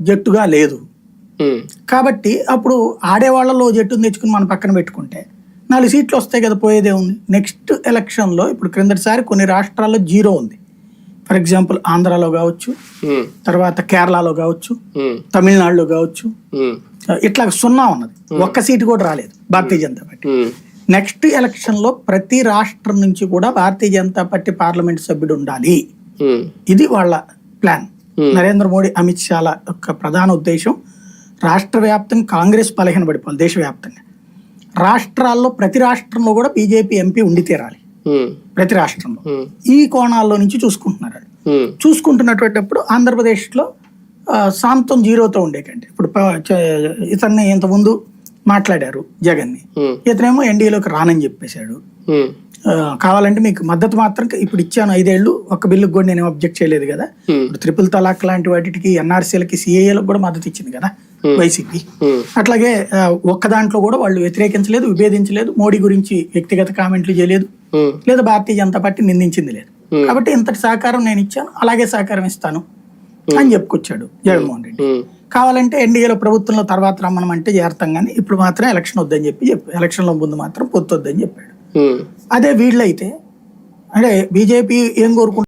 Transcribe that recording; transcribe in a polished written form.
జట్టుగా లేదు. కాబట్టి అప్పుడు ఆడేవాళ్లలో జట్టును తెచ్చుకుని మనం పక్కన పెట్టుకుంటే 4 సీట్లు వస్తాయి కదా, పోయేదే ఉంది. నెక్స్ట్ ఎలక్షన్లో ఇప్పుడు క్రిందటిసారి కొన్ని రాష్ట్రాల్లో 0 ఉంది. ఫర్ ఎగ్జాంపుల్ ఆంధ్రాలో కావచ్చు, తర్వాత కేరళలో కావచ్చు, తమిళనాడులో కావచ్చు, ఇట్లా 0 ఉన్నది. ఒక్క సీటు కూడా రాలేదు Bharatiya Janata party. Next election లో ప్రతి రాష్ట్రం నుంచి కూడా భారతీయ జనతా పార్టీ పార్లమెంట్ సభ్యుడు ఉండాలి. ఇది వాళ్ళ ప్లాన్. నరేంద్ర మోడీ, అమిత్ షాల యొక్క ప్రధాన ఉద్దేశం రాష్ట్ర వ్యాప్తంగా కాంగ్రెస్ బలహీనపడిపోవాలి. దేశవ్యాప్తంగా రాష్ట్రాల్లో ప్రతి రాష్ట్రంలో కూడా బీజేపీ ఎంపీ ఉండి తీరాలి. ప్రతి రాష్ట్రంలో ఈ కోణాల్లో నుంచి చూసుకుంటున్నారు. చూసుకుంటున్నటువంటిప్పుడు ఆంధ్రప్రదేశ్ లో సాంతం 0తో ఉండేకండి. ఇప్పుడు ఇతన్ని ఇంతకుముందు మాట్లాడారు జగన్ని, ఇతనేమో ఎన్డీఏలోకి రానని చెప్పేశాడు. కావాలంటే మీకు మద్దతు మాత్రం ఇప్పుడు ఇచ్చాను 5 ఏళ్ళు, ఒక్క బిల్లుకి కూడా నేను అబ్జెక్ట్ చేయలేదు కదా. ఇప్పుడు 3 తలాక్ లాంటి వాటికి, ఎన్ఆర్సీలకి, సిఏఏలకు కూడా మద్దతు ఇచ్చింది కదా వైసీపీ. అట్లాగే ఒక్క దాంట్లో కూడా వాళ్ళు వ్యతిరేకించలేదు, విభేదించలేదు, మోడీ గురించి వ్యక్తిగత కామెంట్లు చేయలేదు, లేదా భారతీయ జనతా పార్టీ నిందించింది లేదు. కాబట్టి ఇంతటి సహకారం నేను ఇచ్చాను, అలాగే సహకారం ఇస్తాను అని చెప్పుకొచ్చాడు జగన్మోహన్ రెడ్డి. కావాలంటే ఎన్డీఏలో ప్రభుత్వంలో తర్వాత రమ్మనమంటే చేరతాం కానీ ఇప్పుడు మాత్రం ఎలక్షన్ వద్దని చెప్పి ఎలక్షన్లో ముందు మాత్రం పొత్తు వద్దని చెప్పాడు. అదే వీళ్ళైతే అంటే బీజేపీ ఏం కోరుకుంటారు?